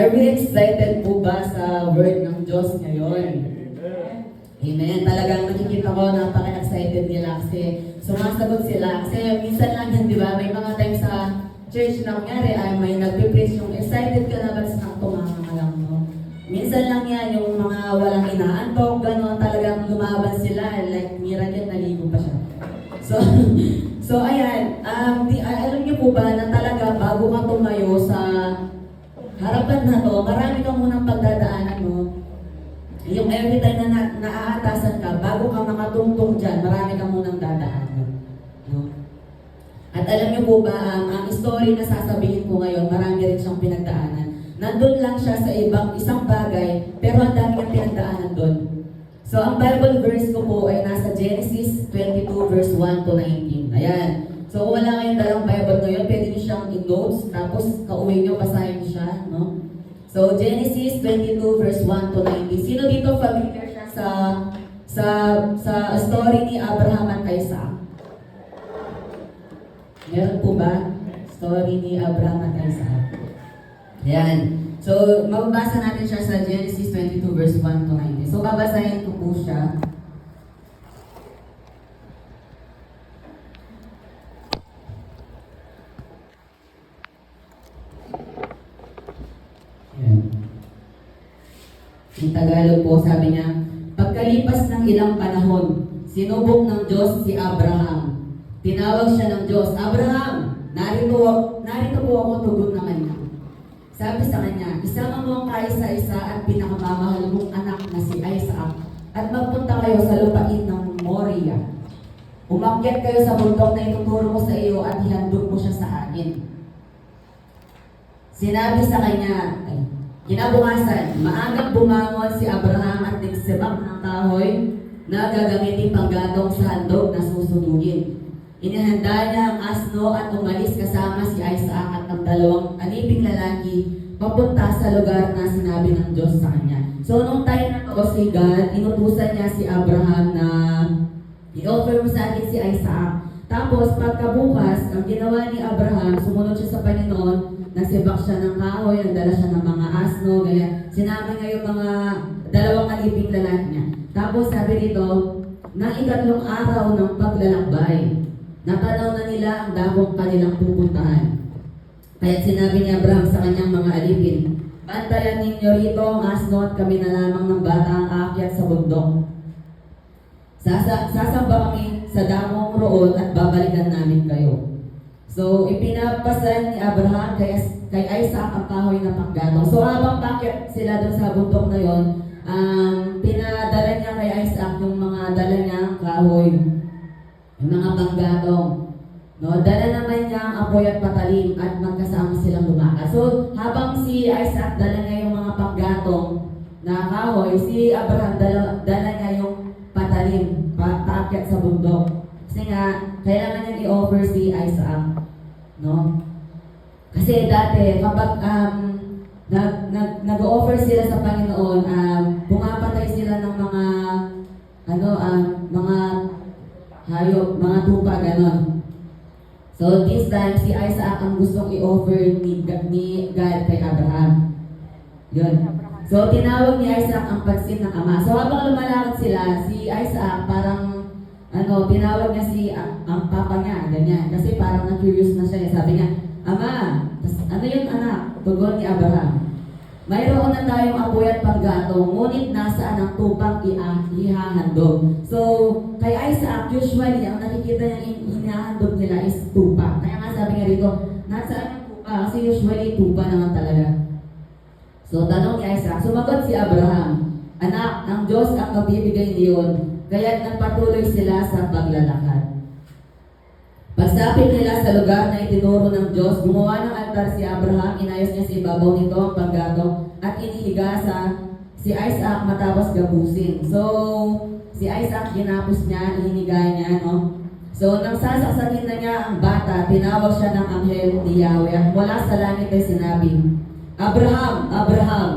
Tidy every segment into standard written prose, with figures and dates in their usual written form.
Are we excited po ba sa word ng Diyos ngayon? Amen. Talagang nakikita ko, napaka-excited nila kasi sumasagot sila. Kasi minsan lang yan, di ba? May mga time sa church na kunyari ay may nagpipreach yung excited ka na ba sa tumama mo. Minsan lang yan, yung mga walang inaantok, gano'n, talagang lumaban sila. Like, miracle, naligo pa siya. So ayan, alam niyo po ba na talaga bago ka tumayo sa harapan na to, marami kang munang pagdadaanan mo. Yung every time na naaatasan ka, bago ka makatungtong dyan, marami kang munang dadaanan. No? At alam niyo po ba, ang story na sasabihin ko ngayon, marami rin siyang pinagdaanan. Nandun lang siya sa isang bagay, pero ang dami niyang pinagdaanan doon. So, ang Bible verse ko po ay nasa Genesis 22 verse 1 to 19. Ayan. So, kung wala kayong dalang Bible ngayon, pwede niyo siyang in-notes, tapos kauwi niyo, basahin niyo siya, no? So, Genesis 22 verse 1 to 19. Sino dito familiar siya sa story ni Abraham at Isaac? Meron po ba? Story ni Abraham at Isaac. Ayan. So, mababasa natin siya sa Genesis 22 verse 1 to 19. So, babasahin ko po siya. In Tagalog po, sabi niya, pagkalipas ng ilang panahon, sinubok ng Diyos si Abraham. Tinawag siya ng Diyos, Abraham, narito po ako, tugon na kanya. Sabi sa kanya, isama mo ang kaisa-isa at pinakamamahal mong anak na si Isaac at magpunta kayo sa lupain ng Moriah. Umakyat kayo sa bundok na ituturo ko sa iyo at ihandog mo siya sa akin. Sinabi sa kanya, kinabukasan, maagang bumangon si Abraham at nagsibak ng kahoy na gagamitin panggatong sa handog na susunugin. Inihanda niya ang asno at umalis kasama si Isaac at ang dalawang aliping lalaki papunta sa lugar na sinabi ng Diyos sa kanya. So, nung time na to, si God, inutusan niya si Abraham na i-offer mo sa akin si Isaac. Tapos, pagkabukas, ang ginawa ni Abraham, sumunod siya sa Panginoon, nagsibak siya ng kahoy, nagdala siya ng mga asno, ganyan. Sinama niya yung mga dalawang aliping lalaki niya. Tapos, sabi dito, nang ikatlong araw ng paglalakbay, natanaw na nila ang dakong kanilang pupuntahan. Kaya sinabi ni Abraham sa kanyang mga alipin, bantayan ninyo rito ang asno at kami na lamang ng bata ang aakyat sa bundok. Sasamba kami sa damong roon at babalikan namin kayo. So, ipinapasan ni Abraham kay Isaac ang kahoy na panggatong. So, habang bakit sila doon sa bundok na yon, pinadala niya kay Isaac yung mga dala niyang kahoy, yung mga panggatong. No, dala naman niya ang apoy at patalim at magkasama silang lumakad. So, habang si Isaac dala niya yung mga panggatong na kahoy, si Abraham dala niya yung patalim, paakyat sa bundok. Kasi nga, kailangan niya i-offer si Isaac. No? Kasi dati, kapag nag-offer sila sa Panginoon, pumapatay sila ng mga mga hayop, mga tupa, gano'n. So, this time, si Isaac ang gustong i-offer ni God kay Abraham. Yun. So, tinawag ni Isaac ang pagsin ng ama. So, habang lumalakad sila, si Isaac parang, tinawag niya ang papa niya, ganyan. Kasi parang na-curious na siya. Sabi niya, Ama, ano yun anak? Tugon ni Abraham. Mayroon na tayong apoy at panggatong, ngunit nasaan ang tupang ihahandog. So, kay Isaac, usually, ang nakikita niya hinahandog nila is tupa. Kaya nga sabi nga rito, nasaan ang tupa? Kasi usually, tupa naman talaga. So, tanong ni Isaac, sumagot si Abraham, anak, ang Diyos ang magbibigay niyon, kaya't nagpatuloy sila sa paglalakad. Pagsapit nila sa lugar na itinuro ng Diyos, gumawa ng altar si Abraham, inayos niya sa ibabaw nito ang panggatong at inihiga si Isaac matapos gabusin. So, si Isaac ginapos niya, inihiga niya, no? So, nang sasaksakin na niya ang bata, tinawag siya ng anghel ni Yahweh at mula sa langit ay sinabi, Abraham, Abraham,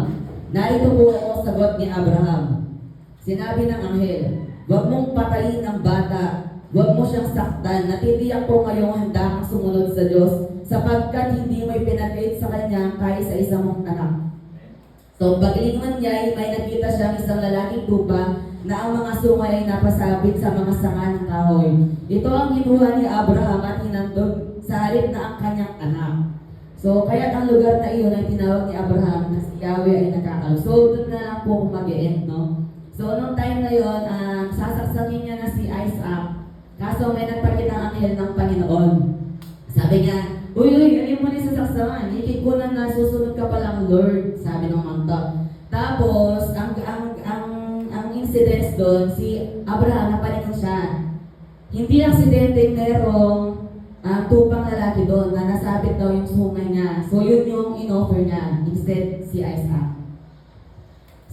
narito po ako, sagot ni Abraham. Sinabi ng anghel, huwag mong patayin ang bata, huwag mo siyang saktan, natitiyak po ngayong handa kang sumunod sa Diyos, sapagkat hindi mo ipinagkait sa Kanya kahit sa isang mong anak. So pag-ilingon niya, ay may nakita siyang isang lalaking tupa na ang mga sungay ay napasabit sa mga sanga ng kahoy. Ito ang ginuha ni Abraham at hinandog sa halip na ang kanyang anak. So kaya ang lugar na iyon ay tinawag ni Abraham na si Yahweh ay nakakal. So doon na lang po kung mag-e-end, no? So nung time na yon, sasaksakin niya na si Isaac. Kaso may nagpakita ang anghel ng Panginoon. Sabi niya, uy, ano mo ni sasaksakan? Ikikunan na susunod ka palang Lord, sabi ng mangta. Tapos, ang incidents doon, si Abraham napalingon siya. Hindi aksidente merong tupang lalaki doon na nasabit daw yung sungay niya. So, yun yung in-offer niya. Instead, si Isaac.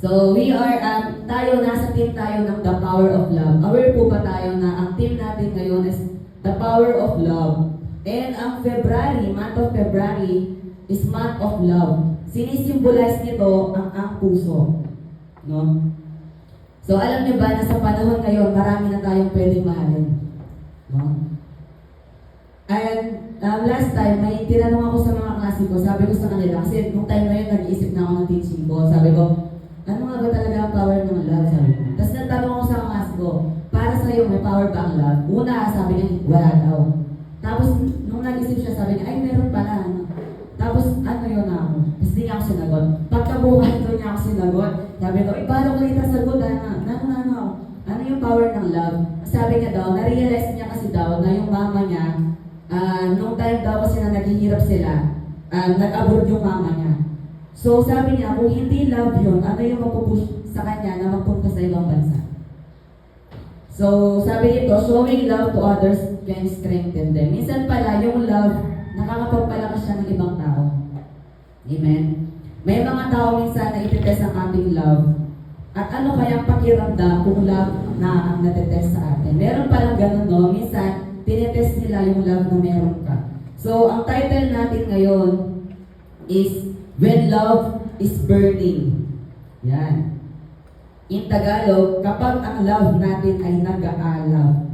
So, nasa team tayo ng The Power of Love. Aware po ba tayo na ang team natin ngayon is The Power of Love? And ang month of February, is month of love. Sinisimbolize nito ang puso. No? So, alam niyo ba na sa panahon ngayon, marami na tayong pwedeng mahalin. No? And last time, may tinanong ako sa mga klase ko, sabi ko sa kanila, kasi nung time na yun, nag-iisip na ako ng teaching ko. Sabi ko, ano nga ba talaga ang power ng love? Sabi ko. Tapos natanong ako sa klase ko, para sa iyo, may power ba ang love? Una, sabi niya, wala daw. Tapos, nung nag-isip siya, sabi niya, ay, meron pala. Tapos, ano yun ako? Tapos, di niya ako sinagot. Pagkabuhay doon niya ako sinagot. Sabi ko, paano ko dito sagot? Ano yung power ng love? Sabi niya daw, na-realize niya kasi daw na yung mama niya, nung time daw kasi na naghihirap sila, nag-abroad yung mama niya. So, sabi niya, kung hindi love yun, ano yung mapupush sa kanya na magpunta sa ibang bansa? So, sabi nito, showing love to others can strengthen them. Minsan pala, yung love, nakakapagpalakas siya ng ibang tao. Amen? May mga tao minsan na ititest ang ating love. At ano kayang pakiramdam kung love na ang natitest sa atin? Meron palang ganun, no? Minsan, tinitest nila yung love na meron ka. So, ang title natin ngayon is When Love is Burning. Yan. In Tagalog, kapag ang love natin ay nag-aalab.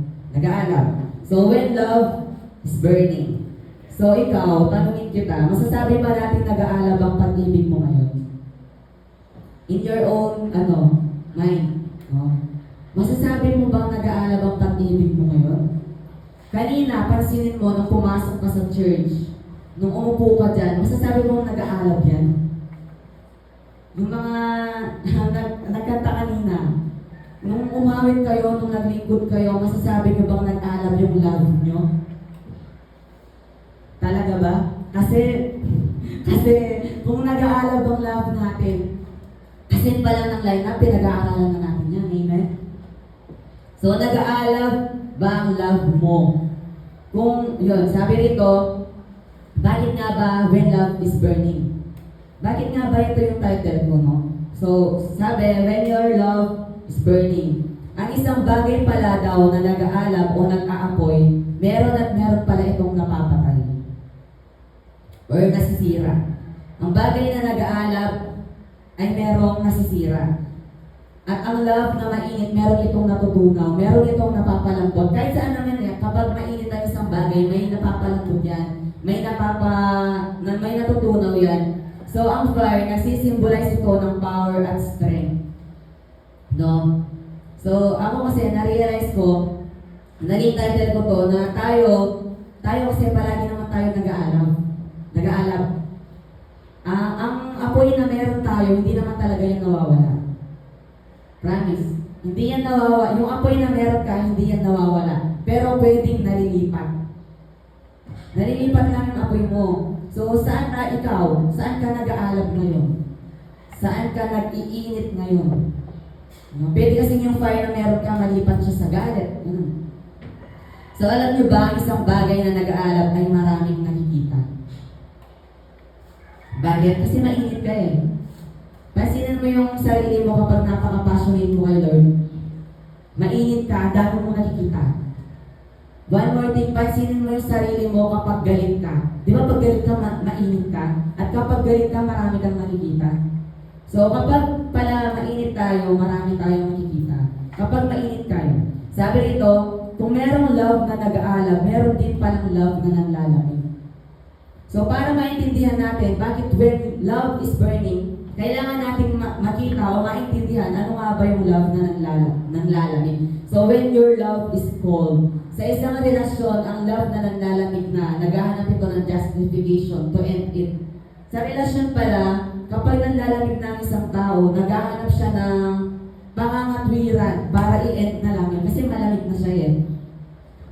So, when love is burning. So, ikaw, tanungin kita, masasabi ba natin nag-aalab ang pag-ibig mo ngayon? In your own, mind. No? Masasabi mo bang nag-aalab ang pag-ibig mo ngayon? Kanina, pansinin mo nung pumasok ka sa church, nung umupo ka dyan, masasabi mo nag-aalab yan? Yung mga nagkanta kanina, nung umawit kayo, nung naglingkod kayo, masasabi nyo bang nag-aalab yung love nyo? Talaga ba? Kasi kung nag-aalab ang love natin, kasi pa lang ng line-up, pinag-aaralan na natin yan. Amen? So, nag-aalab ba ang love mo? Kung, yun, sabi rito, bakit nga ba when love is burning? Bakit nga ba ito yung title ko, no? So, sabi, when your love is burning. Ang isang bagay pala daw na nag-aalab o nag-aapoy, meron at meron pala itong napapatay. Or nasisira. Ang bagay na nag-aalab ay merong nasisira. At ang love na mainit, meron itong natutunaw, meron itong napapalambot. Kahit saan naman kapag mainit ang isang bagay, may napapalambot yan, may natutunaw yan. So, ang fire, nagsisimbolize ito ng power at strength. No? So, ako kasi, na-realize ko, naging title ko to, na tayo kasi palagi naman tayo nag-aalab. Ang apoy na meron tayo, hindi naman talaga yan nawawala. Promise. Hindi yan nawawala. Yung apoy na meron ka, hindi yan nawawala. Pero pwedeng nalilipat. Nalilipat lang yung apoy mo. So, saan ka nag-aalab ngayon? Saan ka nag-iinit ngayon? Pwede kasi yung fire na meron ka, malipat siya sa galit. So, alam niyo ba, isang bagay na nag-aalab ay maraming nakikita. Bakit? Kasi mainit ka eh. Pansinin mo yung sarili mo kapag napaka-passionate mo kay Lord. Mainit ka, dami mo nakikita. One more thing, pansinin mo yung sarili mo kapag galit ka. Di ba pag galit ka, mainit ka? At kapag galit ka, marami kang nakikita. So kapag pala mainit tayo, marami tayong nakikita. Kapag mainit kayo. Sabi rito, kung merong love na nag-aalab, meron din palang love na nanlalamig. So para maintindihan natin, bakit when love is burning, kailangan natin maintindihan ano nga ba yung love na nanlalamig. So when your love is cold, sa isang relasyon, ang love na nanlalamig na, naghahanap ito ng justification to end it. Sa relasyon pala, kapag nanlalamig na ang isang tao, naghahanap siya ng pangangatwiran para i-end na lang yun. Kasi malamig na siya eh.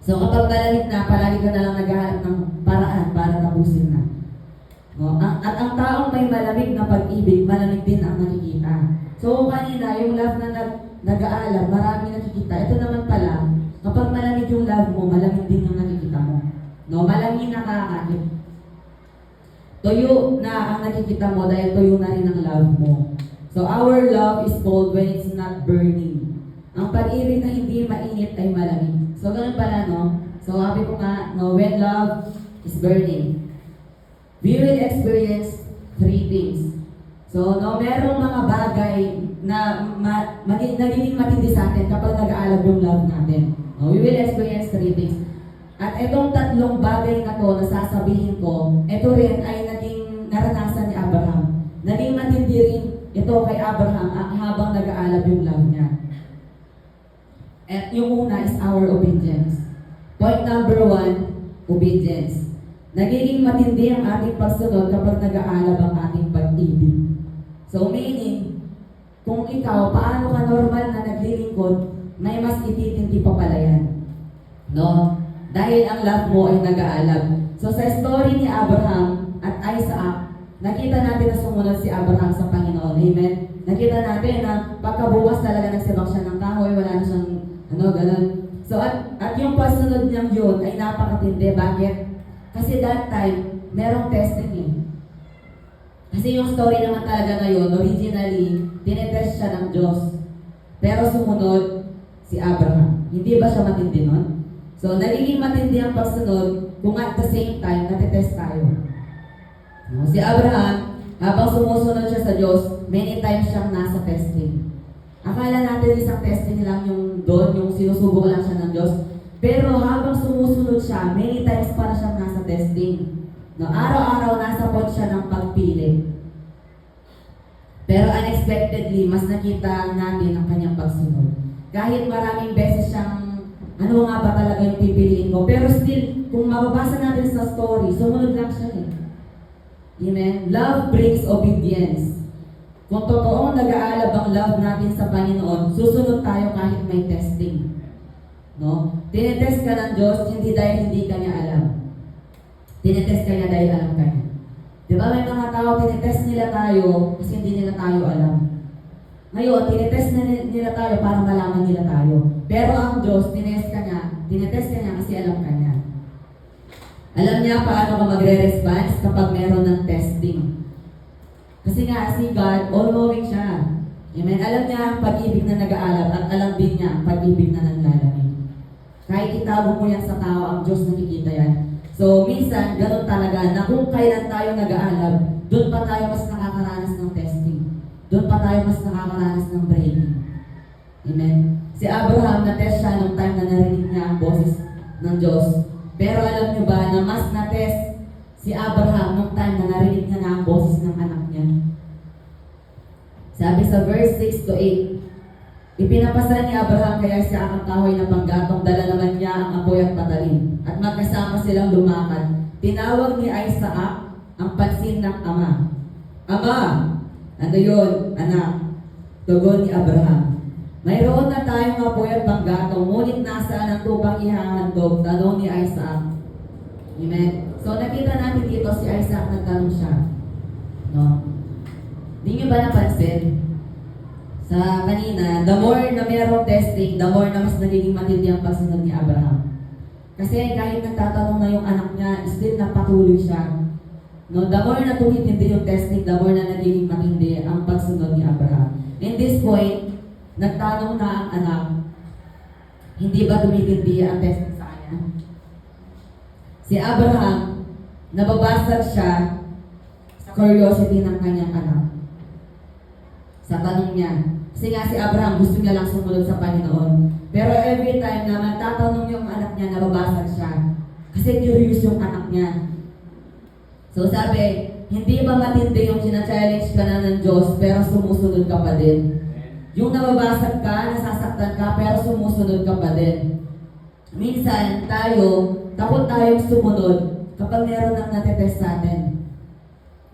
So kapag malamig na, palagi ka na lang naghahanap ng paraan para tapusin na. No? At ang taong may malamig na pag-ibig, malamig din ang nakikita. So kanina, yung love na nag-aalam, marami nakikita. Ito naman pala, kapag malamig yung love mo, malamig din yung nakikita mo. No? Malamig na kakakit. Tuyo na ang nakikita mo dahil tuyo na rin ang love mo. So our love is cold when it's not burning. Ang pag-ibig na hindi mainit ay malamig. So ganun pala, no? So sabi ko nga, no, when love is burning, we will experience three things. So, no, merong mga bagay na nagiging matindi sa atin kapag nag-aalab yung love natin. No, we will experience three things. At itong tatlong bagay na to na sasabihin ko, ito rin ay naging naranasan ni Abraham. Naging matindi rin ito kay Abraham habang nag-aalab yung love niya. At yung una is our obedience. Point number 1, obedience. Nagiging matindi ang ating pagsunod kapag nag-aalab ang ating pag-ibig. So meaning, kung ikaw, paano ka normal na naglilingkod, may mas ititindi pa pala yan. No? Dahil ang love mo ay nag-aalab. So sa story ni Abraham at Isaac, nakita natin na sumunod si Abraham sa Panginoon. Amen? Nakita natin na pagkabukas talaga nagsibak siya ng kahoy, wala na siyang ganun. So at yung pagsunod niyang yun ay napakatindi. Bakit? Kasi that time, merong testing eh. Kasi yung story naman talaga ngayon, originally, tinetest siya ng Diyos. Pero sumunod si Abraham. Hindi ba siya matindi nun? So, nagiging matindi ang pagsunod kung at the same time, natetest tayo. Si Abraham, habang sumusunod siya sa Diyos, many times siyang nasa testing. Akala natin isang testing lang yung doon, yung sinusubok lang siya ng Diyos. Pero habang sumusunod siya, many times para siyang nasa testing. No, araw-araw nasa point siya ng pagpili. Pero unexpectedly, mas nakita natin ang kanyang pagsunod. Kahit maraming beses siyang, ano nga ba talaga yung pipiliin ko. Pero still, kung mababasa natin sa story, sumunod lang siya eh. Amen? Love brings obedience. Kung totoong nag-aalab ang love natin sa Panginoon, susunod tayo kahit may testing. No? Tinetest ka ng Diyos, hindi dahil hindi ka niya alam. Tinetest ka niya dahil alam ka niya. Diba may mga tao, tinetest nila tayo kasi hindi nila tayo alam. Ngayon, tinetest nila tayo para malaman nila tayo. Pero ang Diyos, tinetest ka niya kasi alam ka niya. Alam niya paano ka magre-response kapag meron ng testing. Kasi nga, si God, all-knowing siya. Amen? Alam niya ang pag-ibig na nag-aalab at alam din niya ang pag-ibig na nanlalamig. Kahit itago mo yan sa tao, ang Diyos nakikita yan. So, minsan, ganun talaga na kung kailan tayo nag-aalab, doon pa tayo mas nakakaranas ng testing. Doon pa tayo mas nakakaranas ng breaking. Amen? Si Abraham, na-test siya nung time na narinig niya ang boses ng Diyos. Pero alam niyo ba na mas na-test si Abraham nung time na narinig niya na ang boses ng anak niya? Sabi sa verse 6 to 8, ipinapasa ni Abraham kaya siya ang kahoy na panggatong, dala naman niya ang apoy at patalim. At magkasama silang lumakad. Tinawag ni Isaac ang pansin ng ama. Ama! Ano yun, anak? Tugon ni Abraham. Mayroon na tayong apoy at panggatong, ngunit nasaan ang tupang ihahandog? Tanong ni Isaac. Amen? So nakita natin dito si Isaac, nagtanong siya. No? Di niyo ba napansin? Sa kanina, the more na merong testing, the more na mas nagiging matindi ang pagsunod ni Abraham. Kasi kahit nagtatanong na yung anak niya, still napatuloy siya. No, the more na tumitindi yung testing, the more na nagiging matindi ang pagsunod ni Abraham. In this point, nagtanong na ang anak, hindi ba tumitindi ang testing sa kanya? Si Abraham, nababasag siya sa curiosity ng kanyang anak. Sa tanong niya. Kasi nga si Abraham, gusto niya lang sumunod sa Panginoon. Pero every time na magtatanong yung anak niya, nababasag siya. Kasi curious yung anak niya. So sabi, hindi ba matindi yung sinachallenge ka na ng Diyos, pero sumusunod ka pa din? Yung nababasag ka, nasasaktan ka, pero sumusunod ka pa din. Minsan, takot tayong sumunod kapag meron nang natetest sa atin.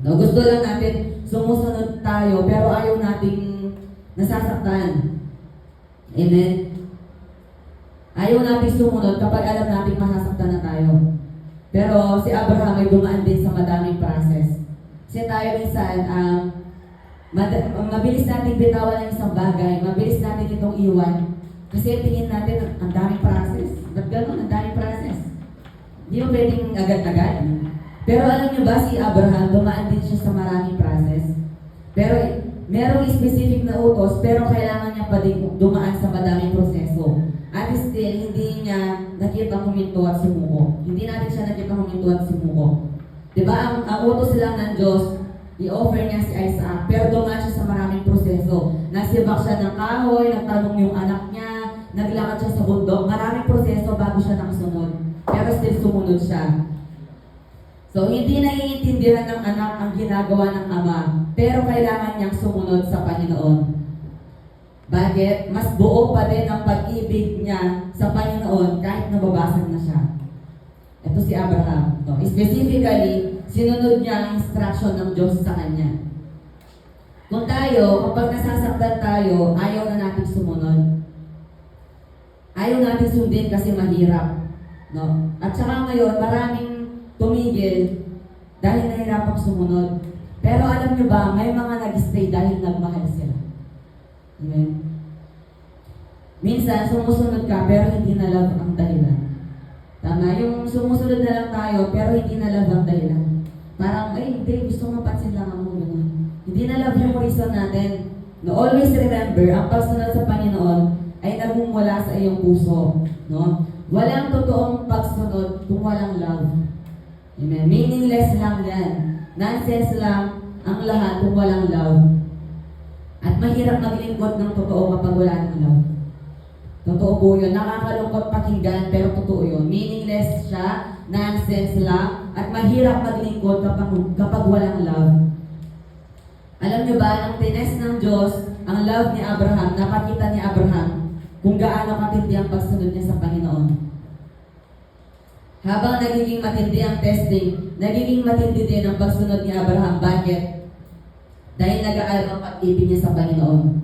No, gusto lang natin sumusunod tayo, pero ayaw nating nasasaktan. Amen? Ayaw nating sumunod kapag alam nating masasaktan na tayo. Pero si Abraham ay dumaan din sa madaming process. Kasi tayo minsan, mabilis nating bitawan ng isang bagay, mabilis natin itong iwan. Kasi tingin natin, ang daming process. Ba't gano'n? Ang daming process. Hindi mo pwedeng agad-agad. Pero alam niyo ba, si Abraham, dumaan din siya sa maraming process. Pero merong specific na utos, pero kailangan niya pa din dumaan sa madaming proseso. At still, hindi niya nakita huminto at sumuko. Hindi natin siya nakita huminto at sumuko. Diba, ang utos lang ng Diyos, i-offer niya si Isaac, pero dumaan siya sa maraming proseso. Nagsibak siya ng kahoy, nagtanong yung anak niya, naglakad siya sa bundok, maraming proseso bago siya nakasunod. Pero still sumunod siya. So, hindi naiintindihan ng anak ang ginagawa ng ama, pero kailangan niyang sumunod sa Panginoon. Bakit? Mas buo pa din ang pag-ibig niya sa Panginoon kahit nababasag na siya. Ito si Abraham. No? Specifically, sinunod niya ang instruction ng Diyos sa kanya. Kung tayo, kapag nasasaktan tayo, ayaw na natin sumunod. Ayaw natin sundin kasi mahirap. No? At saka ngayon, maraming tumigil dahil nahirapang sumunod. Pero alam niyo ba, may mga nag-stay dahil nagmahal sila. Amen? Minsan, sumusunod ka pero hindi na love ang dahilan. Tama? Yung sumusunod na lang tayo pero hindi na love ang dahilan. Parang, ay hindi, gusto mapansin lang ako. Ganun. Hindi na love yung reason natin. No, always remember, ang pagsunod sa Panginoon ay nagmumula sa iyong puso. No? Walang totoong pagsunod kung walang love. Amen? Meaningless lang yan. Nonsense lang ang lahat kung walang love. At mahirap maglingkod ng totoo kapag wala ng love. Totoo po yun. Nakakalungkot pakinggan, pero totoo yun. Meaningless siya, nonsense lang, at mahirap maglingkod kapag walang love. Alam niyo ba, nang tinest ng Diyos, ang love ni Abraham, napakita ni Abraham kung gaano katindi ang pagsunod niya sa Panginoon. Habang nagiging matindi ang testing, nagiging matindi din ang pagsunod ni Abraham. Bakit? Dahil nag-aaral ang pag-ibig niya sa Panginoon.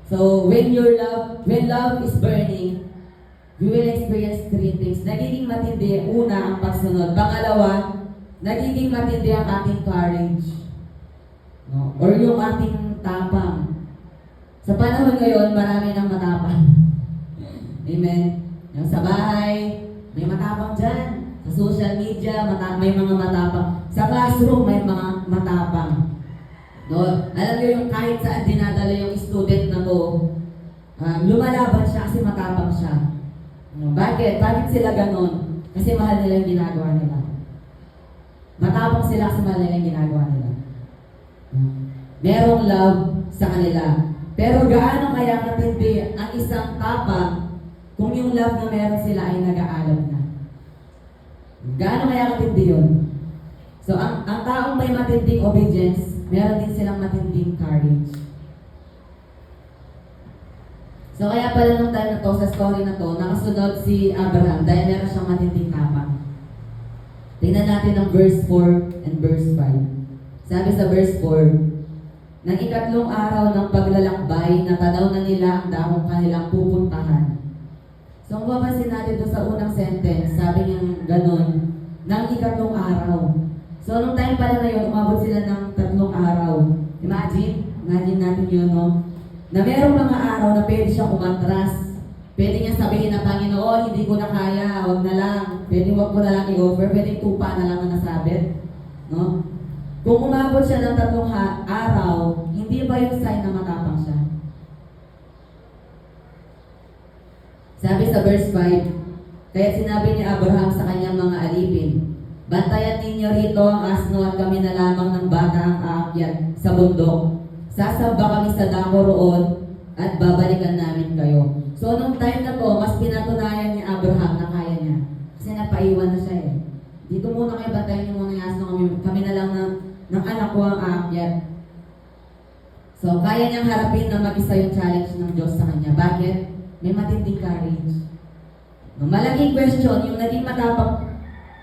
So, when love is burning, we will experience three things. Nagiging matindi, una, ang pagsunod. Pangalawa, nagiging matindi ang ating courage. No? Or yung ating tapang. Sa panahon ngayon, marami nang matapang. Amen? Yung sa bahay, may matapang dyan. Sa social media, may mga matapang. Sa classroom, may mga matapang. No? Alam niyo yung kahit saan dinadala yung student na to, lumalaban siya kasi matapang siya. No? Bakit? Bakit sila ganon? Kasi mahal nila yung ginagawa nila. Matapang sila kasi mahal nila yung ginagawa nila. Merong love sa kanila. Pero gaano kaya katindi ang isang tapang kung yung love na meron sila ay nag-aalab na? Gaano kaya katindi yun? So, ang taong may matinding obedience, meron din silang matinding courage. So, kaya pala nung time na to, sa story na to, nakasunod si Abraham dahil meron siyang matinding tapang. Tingnan natin ang verse 4 and verse 5. Sabi sa verse 4, nang ikatlong araw ng paglalakbay, natanaw na nila ang dakong kanilang pupuntahan. So, kung mapapansin natin doon sa unang sentence, sabi niyang ganun, nang ikatlong araw. So, nung time pala na yun, umabot sila ng 3 araw. Imagine natin yun, no? Na merong mga araw na pwede siya umatras. Pwede niya sabihin na, Panginoon, hindi ko na kaya, wag na lang. Pwede wag ko na lang i-offer, pwede tupa na lang na nasabit. No? Kung umabot siya ng 3 araw, hindi ba yung sign na matapang siya? Sabi sa verse 5, kaya sinabi ni Abraham sa kanyang mga alipin, bantayan ninyo rito ang asno at kami na lamang ng bata ang aakyat sa bundok. Sasamba kami sa dako roon at babalikan namin kayo. So, nung time na to, mas pinatunayan ni Abraham na kaya niya. Kasi napaiwan na siya eh. Dito muna kayo, bantayan niyo muna yung asno kami na lang ng anak ko ang aakyat. So, So, kaya niyang harapin na mag-isa yung challenge ng Diyos sa kanya. Bakit? May matinding courage. No, malaking question, yung naging matapang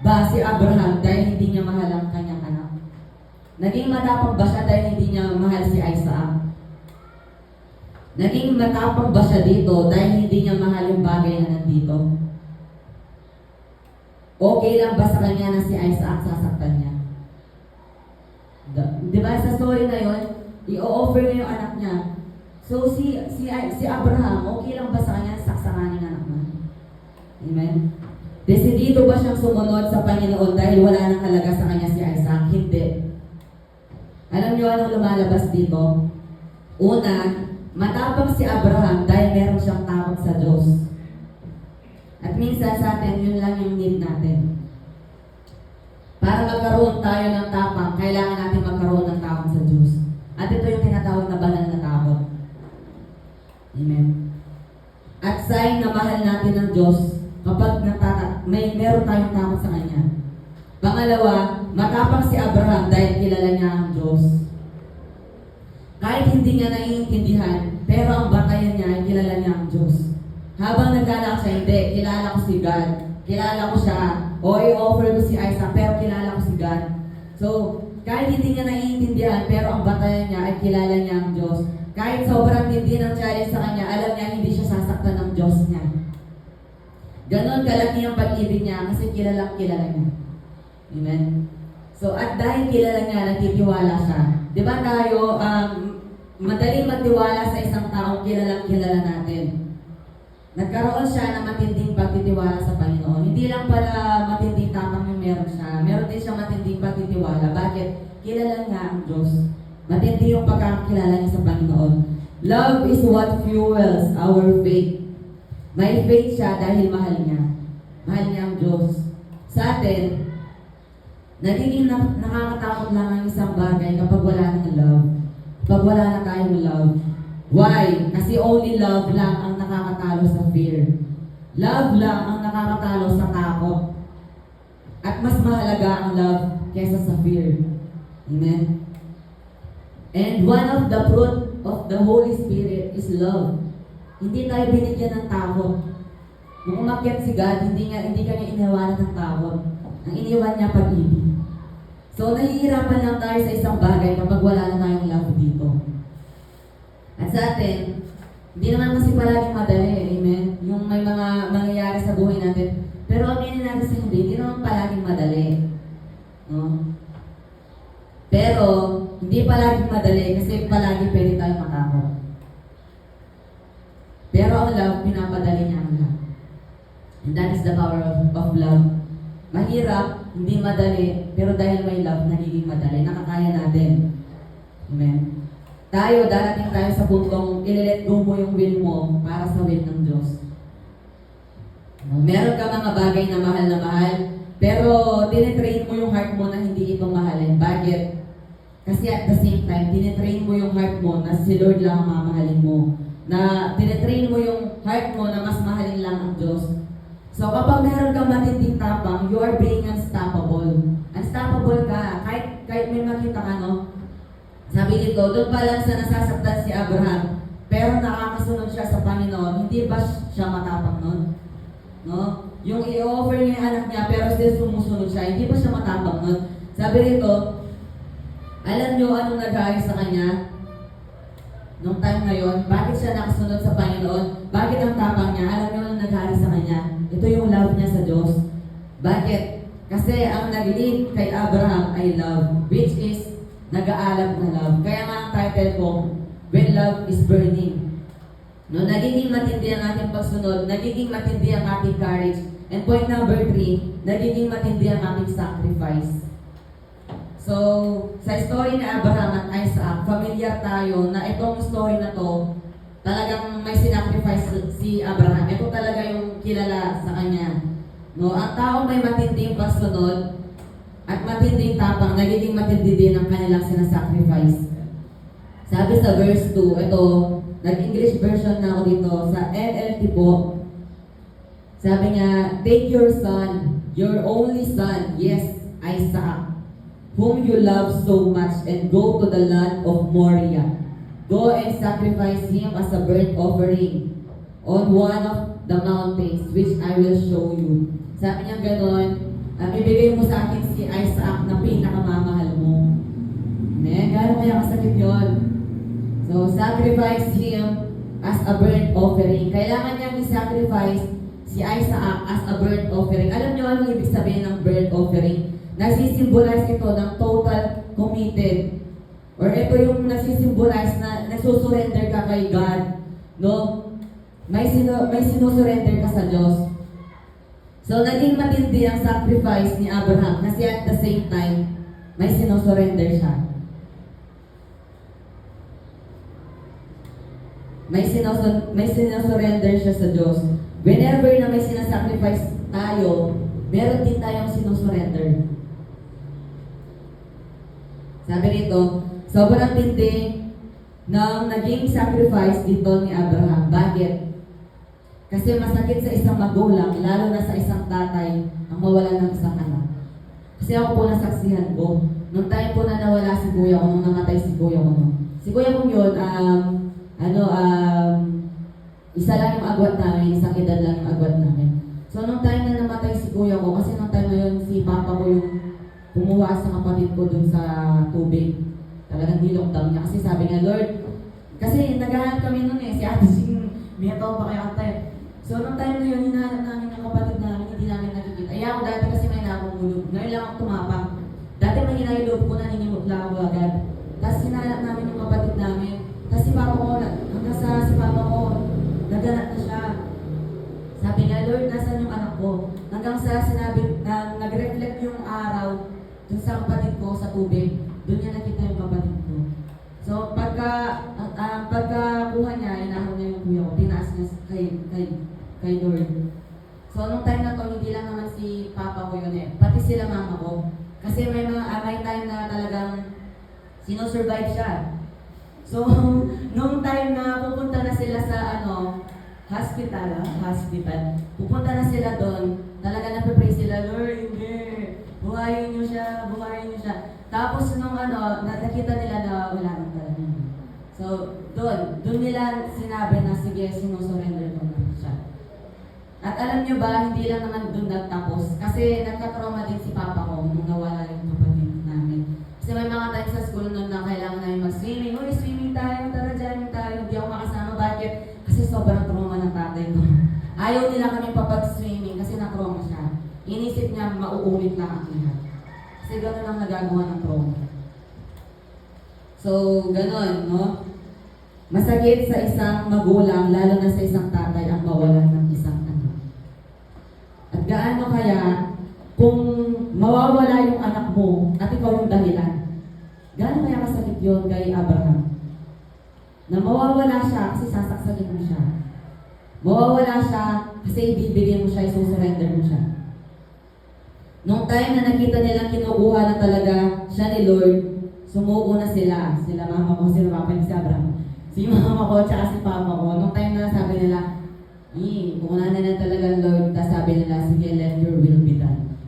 ba si Abraham dahil hindi niya mahal ang kanyang anak? Naging matapang ba siya dahil hindi niya mahal si Isaac? Naging matapang ba siya dito dahil hindi niya mahal yung bagay na nandito? Okay lang ba sa kanya na si Isaac sasaktan niya? Di ba sa story na yun, i-offer niya yung anak niya. So si Abraham, okay lang ba sa kanya saksakan yung anak niya? Amen? Desidido ba siyang sumunod sa Panginoon dahil wala nang halaga sa kanya si Isaac? Hindi. Alam niyo anong lumalabas dito? Una, matapang si Abraham dahil meron siyang takot sa Diyos. At minsan sa atin, yun lang yung need natin. Para magkaroon tayo ng tapang, kailangan natin magkaroon ng takot sa Diyos. At ito yung tinatawag na banal na takot. Amen. At sign na mahal natin ng Diyos kapag meron tayong takot sa Kanya. Pangalawa, matapang si Abraham dahil kilala niya ang Diyos. Kahit hindi niya naiintindihan, pero ang batayan niya ay kilala niya ang Diyos. Habang naglalakad siya, hindi, kilala ko si God. Kilala ko siya. O i-offer ko si Isaac, pero kilala ko si God. So, kahit hindi niya naiintindihan, pero ang batayan niya ay kilala niya ang Diyos. Kahit sobrang hindi ng challenge sa kanya, alam niya hindi siya sasaktan ng Diyos niya. Ganon kalaki ang pag-ibig niya kasi kilala niya. Amen? So, at dahil kilala niya, nagtitiwala siya. Di ba tayo, madaling magtiwala sa isang taong kilala natin. Nagkaroon siya ng matinding pagtitiwala sa Panginoon. Hindi lang pala matinding tapang yung meron siya. Meron din siya matinding pagtitiwala. Bakit? Kilala niya ang Diyos. Matindi yung pagkakilala niya sa Panginoon. Love is what fuels our faith. May faith siya dahil mahal niya. Mahal niya ang Diyos. Sa atin, nagiging nakakatakot lang ang isang bagay kapag wala ng love. Kapag wala na tayong love. Why? Kasi only love lang ang nakakatalo sa fear. Love lang ang nakakatalo sa takot. At mas mahalaga ang love kaysa sa fear. Amen? And one of the fruit of the Holy Spirit is love. Hindi tayo binigyan ng takot. Nung umakyat si God, hindi kanya iniwanan ng takot. Ang iniwan niya pag-ibig. So, nahihirapan lang tayo sa isang bagay kapag wala na tayong love dito. At sa atin, hindi naman kasi palaging madali, amen? Yung may mga mangyayari sa buhay natin. Pero aminin natin sa hindi naman palaging madali. No? Pero, hindi palaging madali kasi palagi pwede tayong matakot. Pero ang love, pinapadali niya ang lahat. And that is the power of love. Mahirap, hindi madali, pero dahil may love, nagiging madali. Nakakaya natin. Amen? Tayo, darating tayo sa puntong ililet go mo yung will mo para sa will ng Diyos. Meron ka mga bagay na mahal, pero tinitrain mo yung heart mo na hindi ito mahalin. Bakit? Kasi at the same time, tinitrain mo yung heart mo na si Lord lang ang mamahalin mo. Na tinitrain mo yung heart mo na mas mahalin lang ang Diyos. So kapag meron kang matinding tapang, you are being unstoppable. Unstoppable ka. Kahit may makita ka, no? Sabi dito, doon pa lang sa nasasaktan si Abraham, pero nakakasunod siya sa Panginoon, hindi ba siya matapang nun? No? Yung i-offer niya yung anak niya, pero still sumusunod siya, hindi ba siya matapang nun? Sabi dito, alam niyo anong nag-aari sa kanya? Nung time na yun, bakit siya nakasunod sa Panginoon? Bakit ang tapang niya? Alam niyo anong nag-aari sa kanya? Ito yung love niya sa Diyos. Bakit? Kasi ang nag-lead kay Abraham ay love, which is nag-aalab na love. Kaya nga ang title ko, When Love is Burning. No, nagiging matindi ang ating pagsunod, nagiging matindi ang ating courage. And point number 3, nagiging matindi ang ating sacrifice. So, sa story ni Abraham at Isaac, familiar tayo na itong story na to, talagang may sinacrifice si Abraham. Ito talaga yung kilala sa kanya. No, ang taong may matinding pagsunod, at matinding tapang, nagiging matindi din ang kanilang sinasacrifice. Sabi sa verse 2, ito, nag-English version na ako dito, sa NLT po, sabi niya, take your son, your only son, yes, Isaac, whom you love so much, and go to the land of Moriah. Go and sacrifice him as a burnt offering on one of the mountains which I will show you. Sabi niya gano'n, ibigay mo sa akin si Isaac na pinakamamahal mo. Amen? Gano'n kaya kasakit yun? So, sacrifice him as a burnt offering. Kailangan niyang i-sacrifice si Isaac as a burnt offering. Alam niyo anong ibig sabihin ng burnt offering? Nagsisimbolize ito ng total committed. Or ito yung nagsisimbolize na nasusurrender ka kay God. No? May sinusurrender ka sa Diyos. So, naging matindi ang sacrifice ni Abraham kasi at the same time, may sinusurrender siya. May sinusurrender siya sa Diyos. Whenever na may sinasacrifice tayo, meron din tayong sinusurrender. Sabi nito, sobrang tindi ng naging sacrifice dito ni Abraham. Bakit? Kasi masakit sa isang magulang, lalo na sa isang tatay, ang mawalan ng isang anak. Kasi ako po nasaksihan ko, nung time po na nawala si kuya ko, nung namatay si kuya ko. Si kuya ko yun, isa lang yung agwat namin, isang edad lang yung agwat namin. So, nung time na namatay si kuya ko, kasi nung time na yun, si papa ko yung kumuha sa kapatid ko dun sa tubig. Talagang nilokdown niya. Kasi sabi niya, Lord, kasi naghahanap kami nun si Ate Sing, may taon pa kaya tayo. So, nung time na yun, hinahanap namin ng kapatid namin, hindi namin nakikita. Ay ako dati kasi may nakakungulog. Ngayon lang ako tumapang. Dati mahina yung loob ko, naninimot lang ako agad. Tapos hinahanap namin yung kapatid namin. Tapos si papa ko, hanggang sa si papa ko, naganap na siya. Sabi niya, Lord, nasan yung anak ko? Hanggang sa sinabi, nag-reflect yung araw dun sa kapatid ko sa tubig. Doon niya nakita yung kapatid ko. So, pagkakuha niya, inahon niya yung kuya ko, tinaas niya kay Lord. So, nung time na to, hindi lang naman si papa ko yun pati sila mama ko. Kasi may time na talagang sinusurvive siya. So, nung time na pupunta na sila sa hospital, pupunta na sila doon, talaga napipray sila, Lord, hindi, buhayin niyo siya. Tapos nung nakita nila na wala nang talaga. So, doon nila sinabi na sige, sinusurrender ko na siya. At alam niyo ba, hindi lang naman doon nagtapos. Kasi nagka-trauma din si papa ko nung nawala yung kapatid namin. Kasi may mga times sa school noon na kailangan namin mag-swimming. Uy, swimming tayo, tara dyan tayo. Hindi ako makasama. Bakit? Kasi sobrang trauma ng tatay ko. Ayaw nila kami papag-swimming kasi na-trauma siya. Inisip niya mauulit lang ang lahat. Kasi gano'n lang nagagawa ng trauma. So, gano'n, no? Masakit sa isang magulang, lalo na sa isang tatay, ang mawalan ng isang anak. At gaano kaya kung mawawala yung anak mo at ikaw yung dahilan? Gaano kaya kasakit yun kay Abraham? Na mawawala siya kasi sasaksakin mo siya. Mawawala siya kasi ibibigay mo siya, isusurrender mo siya. Nung time na nakita nilang kinukuha na talaga siya ni Lord, sumuko na sila. Sila mama ko, sila papa ni si Abraham. Si mama ko, tsaka si papa ko. Nung time na sabi nila, kukuha na talaga Lord, tapos sabi nila, sige, let your will be done.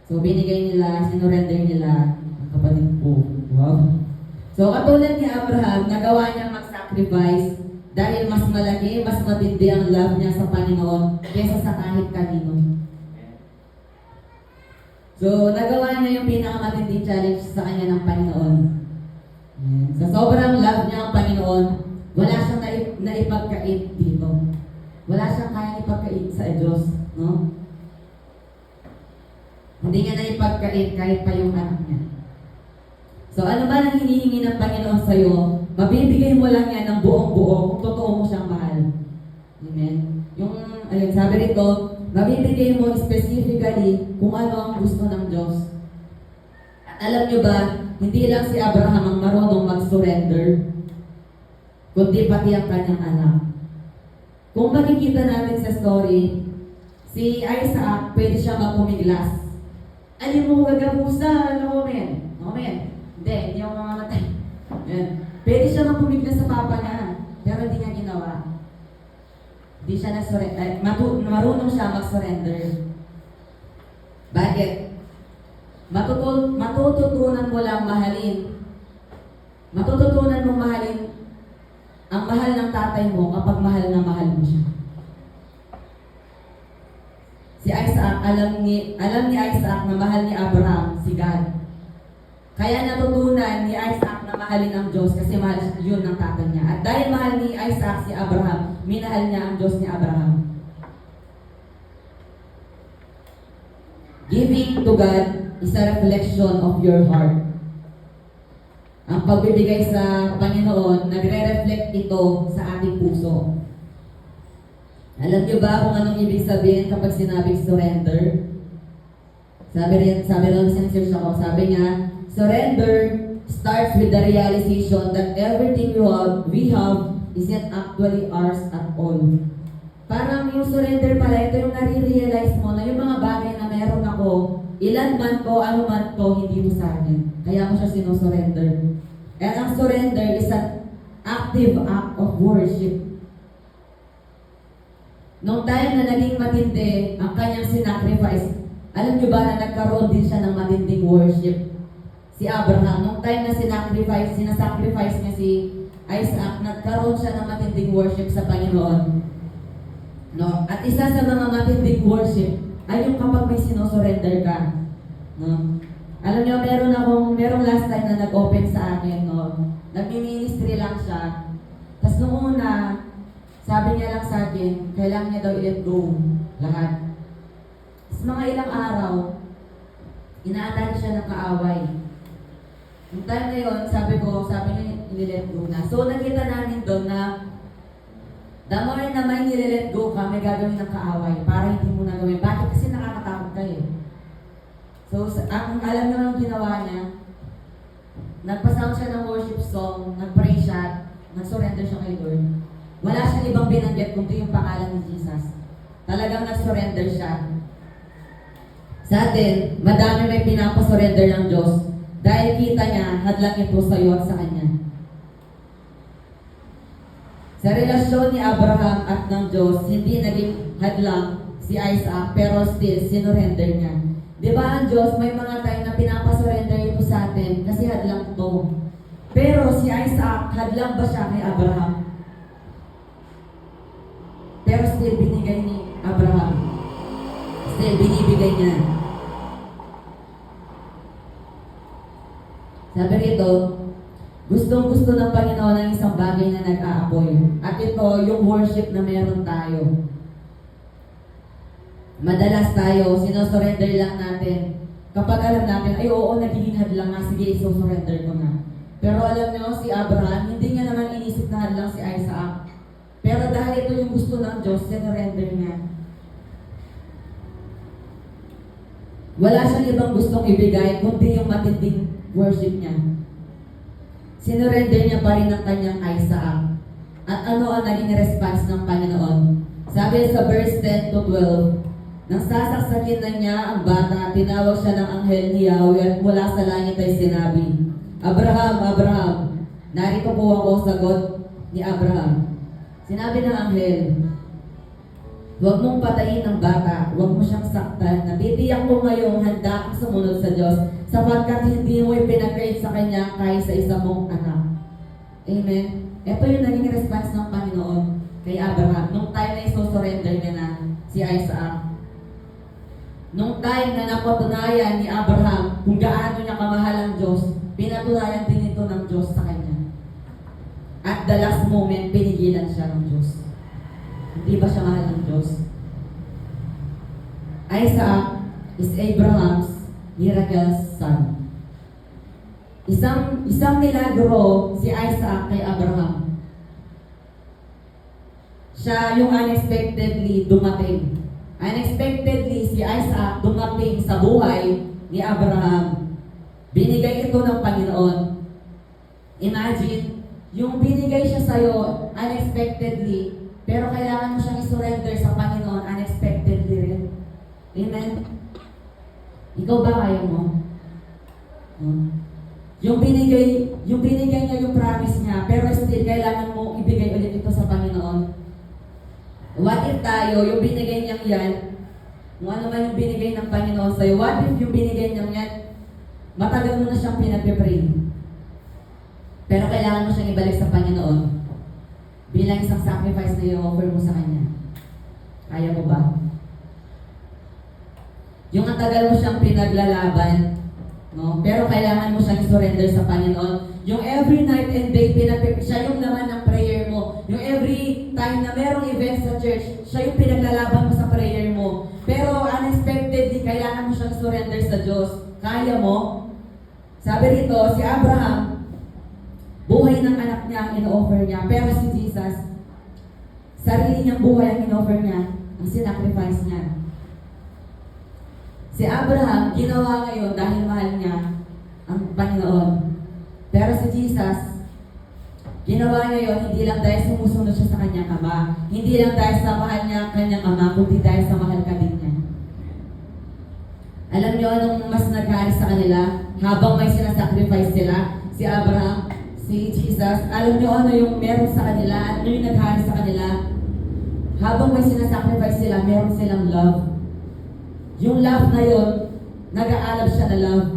So, binigay nila, sinurrender nila ang kapatid ko. Wow. So, katulad ni Abraham, nagawa niyang mag-sacrifice dahil mas malaki, mas matindi ang love niya sa Panginoon kaysa sa kahit kanino. So, nagawa niya yung pinakamatinding challenge sa kanya ng Panginoon. Sa sobrang love niya ang Panginoon, wala siyang naipagkait dito. Wala siyang kaya ipagkait sa Diyos, no? Hindi niya naipagkait kahit pa yung anak niya. So, ano ba nang hinihingi ng Panginoon sa'yo? Mabibigay mo lang yan ng buong-buo kung totoo mo siyang mahal. Amen? Sabi rito, mabibigay mo specifically kung ano ang gusto ng Diyos. At alam nyo ba, hindi lang si Abraham ang marunong mag-surrender, kundi pati ang kanyang anak. Kung makikita natin sa story, si Isaac, pwede siya magpumiglas. Alim mo gagabusa, men? Hindi ako mamamatay. Pwede siya magpumiglas sa papa niya, pero hindi niya ginawa. Hindi siya marunong siya mag-surrender. Bakit? Matututunan mo lang mahalin. Matututunan mong mahalin ang mahal ng tatay mo kapag mahal na mahal mo siya. Si Isaac, alam ni Isaac na mahal ni Abraham si God. Kaya natutunan ni Isaac na mahalin ang Diyos kasi mahal yun ng tatay niya. At dahil mahal ni Isaac si Abraham, minahal niya ang Diyos ni Abraham. Giving to God is a reflection of your heart. Ang pagbibigay sa Panginoon, nagre-reflect ito sa ating puso. Alam niyo ba kung anong ibig sabihin kapag sinabing surrender? Sabi rin sinesearch ako, sabi niya, surrender starts with the realization that everything we have isn't actually ours at all. Parang yung surrender pala, ito yung nare-realize mo na yung mga bagay na meron ako, ilan man ko, ano man ko, hindi mo sa akin. Kaya mo siya sinusurrender. And ang surrender is an active act of worship. Noong time na naging matindi ang kanyang sinacrifice, alam niyo ba na nagkaroon din siya ng matinding worship? Si Abraham, noong time na sinasacrifice niya si Isaac, nagkaroon siya ng matinding worship sa Panginoon. No? At isa sa mga matinding worship ay yung kapag may sinusurrender ka. No? Alam niyo, merong last time na nag-open sa akin, no? Nag-ministry lang siya. Tapos noong una, sabi niya lang sa akin, kailangan niya daw i-let go lahat. Tapos mga ilang araw, inaatake siya ng kaaway. Yung time na yun, sabi niya, i-let go na. So nakita namin doon na the more na may nile-let go ka, may gagawin ng kaaway para hindi mo na gawin. Bakit? Kasi nakakatakot ka eh. So, ang alam niyo ang ginawa niya, nagpa-sound siya ng worship song, nag-pray siya, nag-surrender siya kay Lord. Wala siyang ibang binanggit kundi yung pangalan ni Jesus. Talagang nag-surrender siya. Sa atin, madami may pinapasurrender ng Diyos dahil kita niya, hadlang ito sa iyo at sa Kanya. Sa relasyon ni Abraham at ng Diyos, hindi naging hadlang si Isaac, pero still, sinurrender niya. Di ba ang Diyos, may mga time na pinapasurrender ito sa atin kasi hadlang ito. Pero si Isaac, hadlang ba siya kay Abraham? Pero still, binigay ni Abraham. Still, binibigay niya. Sabi rito, gustong-gusto ng Panginoon ang isang bagay na nag-aapoy. At ito, yung worship na meron tayo. Madalas tayo, sinusurrender lang natin. Kapag alam natin, ay oo, nagiging hadlang nga, sige, isusurrender ko na. Pero alam niyo, si Abraham, hindi niya naman inisip na hadlang si Isaac. Pero dahil ito yung gusto ng Diyos, sinurrender niya. Wala siyang ibang gustong ibigay, kundi yung matinding worship niya. Sinurrender niya pa rin ang kanyang Isaac. At ano ang naging response ng Panginoon? Sabi sa verse 10 to 12, nang sasaksakin na niya ang bata, tinawag siya ng anghel ni Yahweh at mula sa langit ay sinabi, Abraham, Abraham, narito po ako, sagot ni Abraham. Sinabi ng anghel, huwag mong patayin ang bata, huwag mo siyang saktan, natitiyak ko ngayong handa kang sumunod sa Diyos, sapagkat hindi mo ipinag-create sa Kanya kahit sa isa mong anak. Amen? Ito yung naging response ng Panginoon kay Abraham. Nung time na isusurrender niya na si Isaac. Nung time na napatunayan ni Abraham kung gaano niya kamahal ang Diyos, pinatunayan din ito ng Diyos sa kanya. At the last moment, pinigilan siya ng Diyos. Hindi ba siya mahal ng Diyos? Isaac is Abraham's miracle son. Isang milagro si Isaac kay Abraham. Siya yung unexpectedly dumating. Unexpectedly si Isaac dumating sa buhay ni Abraham. Binigay ito ng Panginoon. Imagine, yung binigay siya sa'yo unexpectedly, pero kailangan mo siyang isurrender sa Panginoon unexpectedly rin. Amen? Ikaw ba kaya mo? Yung binigay niya yung promise niya, pero still kailangan mo ibigay ulit ito sa Panginoon. What if tayo, yung binigay niyang yan, kung ano man yung binigay ng Panginoon sa'yo, what if yung binigay niyang yan, matagal mo na siyang pinag-pray. Pero kailangan mo siyang ibalik sa Panginoon. bilang isang sacrifice na i-offer mo sa Kanya? Kaya mo ba? Yung katagal mo siyang pinaglalaban, no? Pero kailangan mo siyang surrender sa Panginoon. Yung every night and day, siya yung laman ng prayer mo. Yung every time na merong event sa church, siya yung pinaglalaban mo sa prayer mo. Pero unexpectedly, kailangan mo siyang surrender sa Diyos. Kaya mo? Sabi rito, si Abraham, buhay ng anak niya ang in-offer niya. Pero si Jesus, sarili niyang buhay ang in-offer niya, ang sinacrifice niya. Si Abraham, ginawa ngayon dahil mahal niya ang Panginoon. Pero si Jesus, ginawa ngayon hindi lang dahil sumusunod siya sa kanyang ama. Hindi lang dahil sa mahal niya ang kanyang ama, kundi dahil sa mahal ka din niya. Alam niyo anong mas nagharis sa kanila? Habang may sinasacrifice sila, si Abraham, si Jesus, alam niyo ano yung meron sa kanila? Ano yung nagharis sa kanila? Habang may sinasacrifice sila, meron silang love. Yung love na yun, nag-aalab siya na love.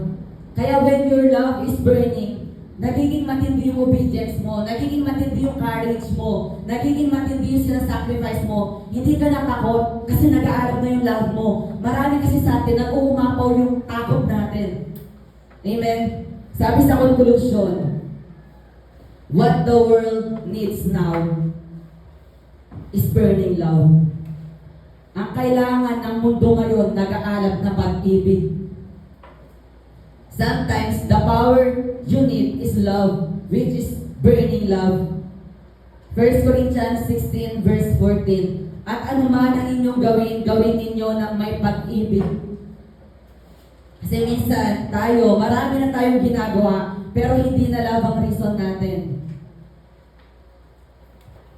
Kaya when your love is burning, nagiging matindi yung obedience mo, nagiging matindi yung courage mo, nagiging matindi yung sinasacrifice mo. Hindi ka natakot kasi nag-aalab na yung love mo. Marami kasi sa atin, nag-uumapaw yung takot natin. Amen? Sabi sa conclusion, what the world needs now is burning love. Ang kailangan ng mundo ngayon, nag-aalab na pag-ibig. Sometimes, the power you need is love, which is burning love. 1 Corinthians 16 verse 14. At anuman ang inyong gawin, gawin ninyo ng may pag-ibig. Kasi minsan, marami na tayong ginagawa, pero hindi na love ang reason natin.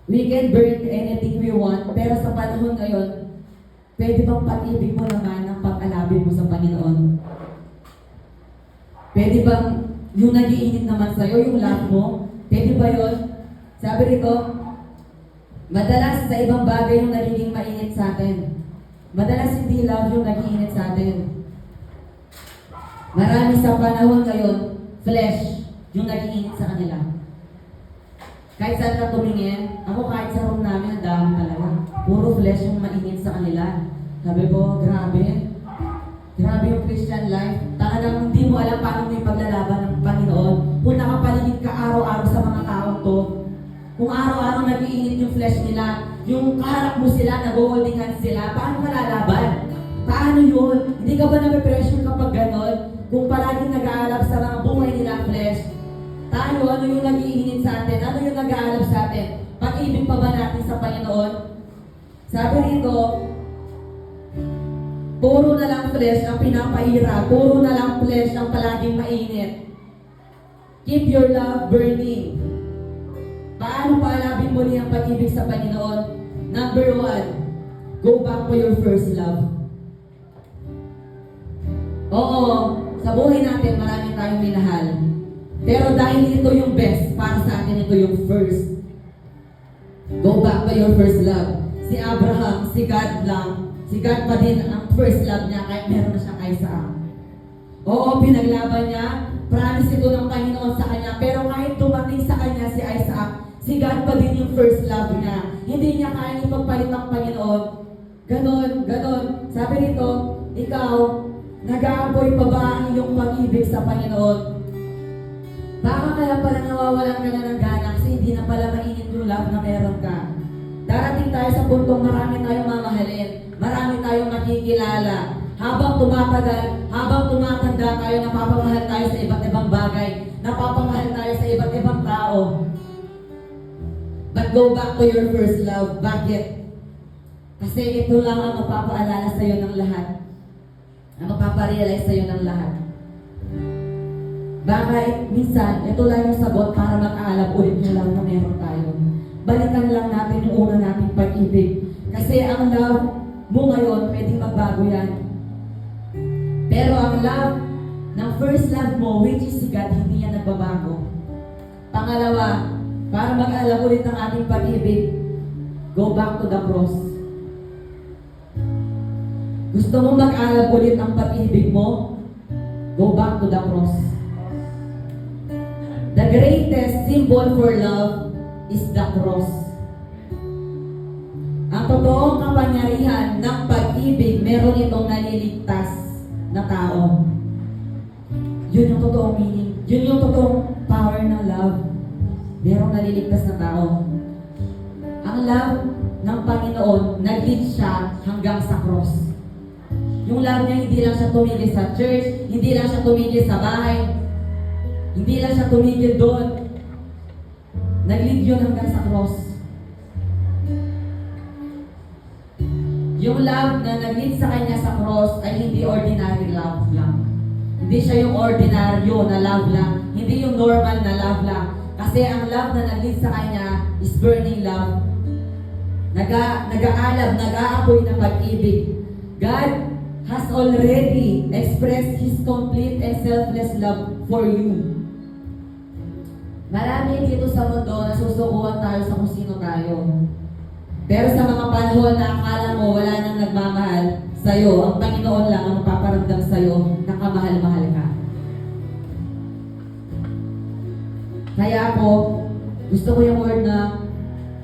We can burn anything we want, pero sa panahon ngayon, pwede bang pag-ibig mo naman ang pag-alabin mo sa Panginoon? Pwede bang yung nag-iinit naman sa'yo, yung love mo? Pwede ba yun? Sabi rito, madalas sa ibang bagay yung nagiging mainit sa atin. Madalas hindi love yung nag-iinit sa atin. Marami sa panahon ngayon, flesh yung nag-iinit sa kanila. Kahit saan ka tumingin, ako kahit sa room namin, ang dami talaga. Puro flesh yung mainit sa kanila. Sabi ko, grabe. Grabe yung Christian life. Talagang hindi mo alam paano may paglalaban ng Panginoon. Kung nakapaligid ka araw-araw sa mga taong to, kung araw-araw nag-iinit yung flesh nila, yung kaharap mo sila, nag-holding hands sila, paano ka lalaban? Paano yun? Hindi ka ba nape-pressure kapag gano'n? Kung palaging nag-aalab sa mga buhay nila flesh, tayo, ano yung nag-iinit sa atin? Ano yung nag-aalab sa atin? Pag-ibig pa ba natin sa Panginoon? Sabi rito, puro na lang flesh ang pinapahira. Puro na lang flesh ang palaging mainit. Keep your love burning. Paano paalabin mo niya ang pag-ibig sa Panginoon? Number 1, go back to your first love. Oo, sa buhay natin marami tayong minahal. Pero dahil ito yung best, para sa atin ito yung first. Go back to your first love. Si Abraham, si God lang. Si God pa din ang first love niya kahit meron na siyang Isaac. Oo, pinaglaban niya. Promise ito ng Panginoon sa kanya. Pero kahit dumating sa kanya si Isaac, si God pa din yung first love niya. Hindi niya kaya ipagpalit ng Panginoon. Ganon. Sabi nito, ikaw, nag-aapoy pa ba ang iyong pag-ibig sa Panginoon? Baka kaya pala nawawalan ka na ng gana kasi hindi na pala mainit yung love na meron ka. Darating tayo sa puntong marami tayong mamahalin. Marami tayong makikilala. Habang tumatagal, habang tumatanda tayo, napapamahal tayo sa iba't ibang bagay. Napapamahal tayo sa iba't ibang tao. But go back to your first love. Bakit? Kasi ito lang ang mapapaalala sa iyo ng lahat. Ang mapaparealize sa iyo ng lahat. Baka minsan, ito lang yung sabot para mag-aalab ulit yung love na meron tayo. Balikan lang natin yung una nating pag-ibig. Kasi ang love mo ngayon, pwedeng magbago yan. Pero ang love ng first love mo, which is si God, hindi yan nagbabago. Pangalawa, para mag-aalab ulit ang ating pag-ibig, go back to the cross. Gusto mo mag-aalab ulit ang pag-ibig mo? Go back to the cross. The greatest symbol for love is the cross. kapangyarihan ng pag-ibig, meron itong naliligtas na tao. Yun yung totoong meaning. Yun yung totoong power ng love. Merong naliligtas na tao. Ang love ng Panginoon, nag-lead siya hanggang sa cross. Yung love niya, hindi lang siya tumigil sa church, hindi lang siya tumigil sa bahay, hindi lang siya tumigil doon. Nag-lead yun hanggang sa cross. Yung love na nag-lead sa kanya sa cross ay hindi ordinary love lang. Hindi siya yung ordinaryo na love lang. Hindi yung normal na love lang. Kasi ang love na nag-lead sa kanya is burning love. Nag-aalab, nag-aapoy ng pag-ibig. God has already expressed His complete and selfless love for you. Marami dito sa mundo na susukuhan tayo sa kung sino tayo. Pero sa mga panahon na akala mo wala nang nagmamahal sa'yo, ang Panginoon lang ang mapaparamdam sa'yo na kamahal-mahal ka. Kaya ako, gusto ko yung word na,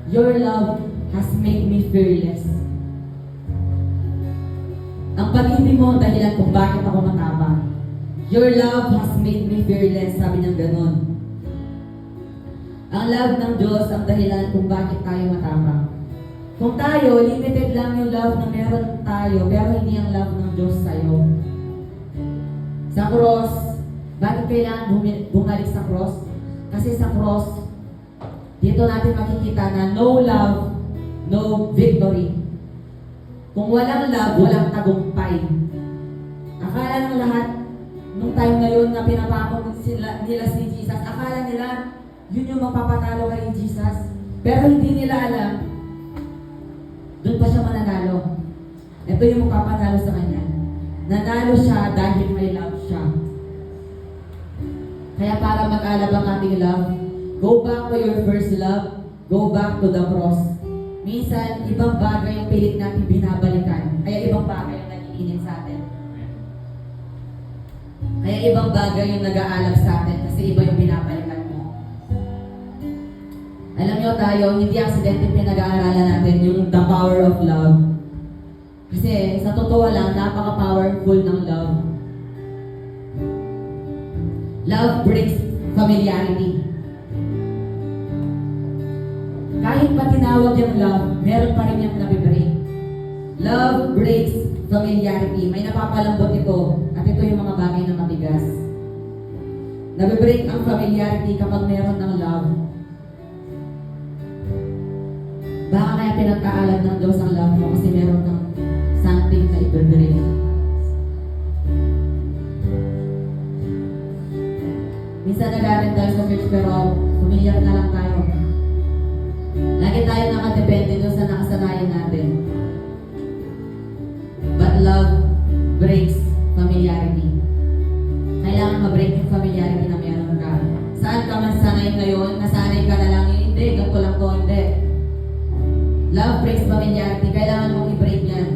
your love has made me fearless. Ang pag-ibig mo ang dahilan kung bakit ako matapang. Your love has made me fearless, sabi niyang ganon. Ang love ng Diyos ang dahilan kung bakit tayo matapang. Kung tayo, limited lang yung love na meron tayo, pero hindi ang love ng Diyos sa'yo. Sa cross, bakit kailangan bumalik sa cross? Kasi sa cross, dito natin makikita na no love, no victory. Kung walang love, walang tagumpay. Akala ng lahat, nung time na yun na pinapakon nila si Jesus, akala nila, yun yung mapapatalo kay Jesus. Pero hindi nila alam, doon pa siya mananalo. Ito yung magpapanalo sa kanya. Nanalo siya dahil may love siya. Kaya para mag-alab ang ating love, go back to your first love, go back to the cross. Minsan, ibang bagay yung pilit natin binabalikan. Kaya ibang bagay yung nag-iinit sa atin. Kaya ibang bagay yung nag-aalab sa atin kasi iba yung binabalikan mo. Alam nyo tayo, hindi aksidente pinag-aaralan natin yung the power of love. Kasi sa totoo lang, napaka-powerful ng love. Love breaks familiarity. Kahit pa tinawag yung love, meron pa rin yung nabibreak. Love breaks familiarity. May napapalambot ito, at ito yung mga bagay na matigas. Nabibreak ang familiarity kapag meron ng love. Baka kaya pinagkaalam ng Diyos ang love mo kasi meron ng something na i-break. Minsan nagalit tayo sa church pero sumiyak na lang tayo. Lagi tayo nakadepende doon sa nakasanayan natin. But love breaks familiarity. Kailangan ma-break yung familiarity na meron ka. Saan ka man sanay ngayon? Nasanay ka na lang, hindi, ganito lang to, hindi. Love breaks familiarity. Kailangan mong i-break yan.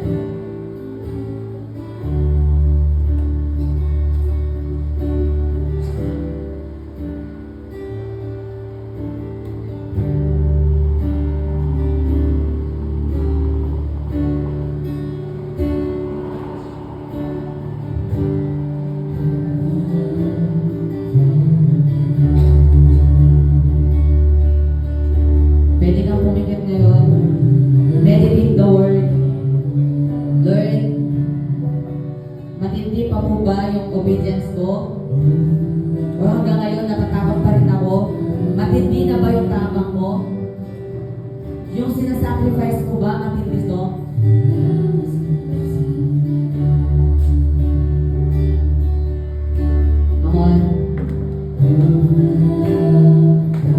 Pwede kang pumikit ngayon. Meditate the word. Lord, matindi pa po ba yung obedience ko? O hanggang ngayon natatakot pa rin ako? Matindi na ba yung tapang ko? Yung sinasacrifice ko ba matindi to? Come on.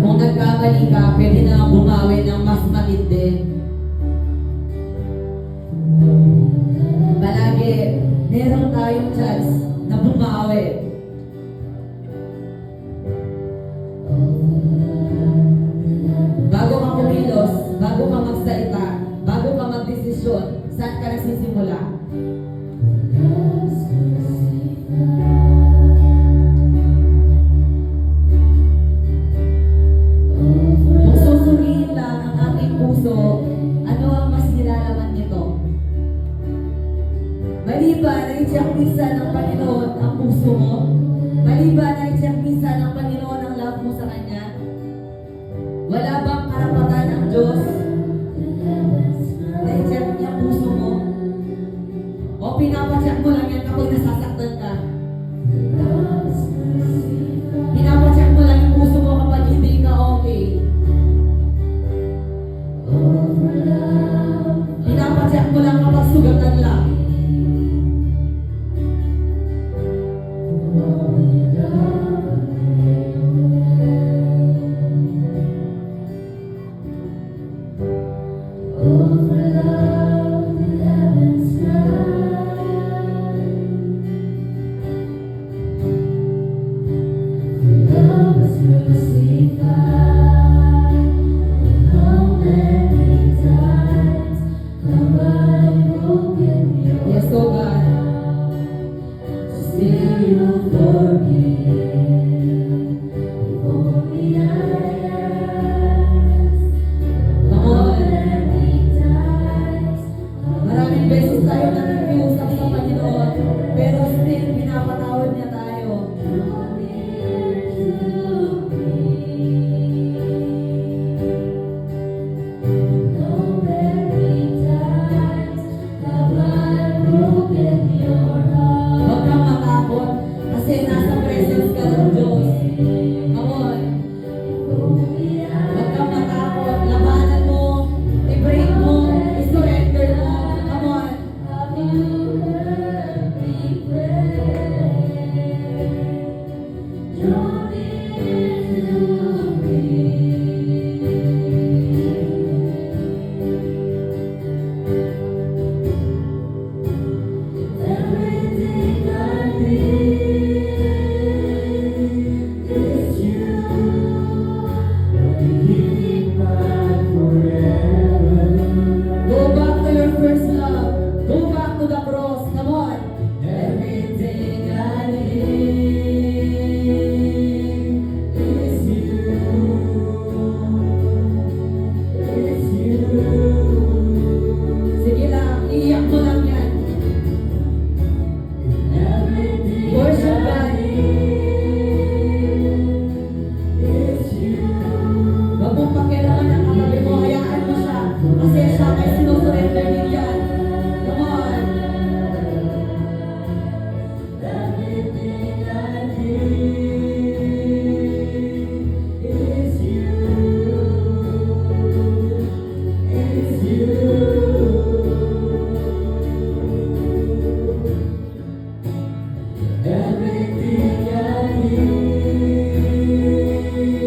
Kung nagkamali ka, pwede na bumawi ng mas matindi. Palagi, meron tayong chance na bumawi. Bago ka kumilos, bago ka magsalita, bago ka magdesisyon, saan ka nagsisimula? Kung susuriin lang ang ating puso, ano ang mas nilalaman nito? Mali ba na i-check minsan ng Panginoon ang puso mo? Mali ba na i-check minsan ng Panginoon ang love mo sa Kanya?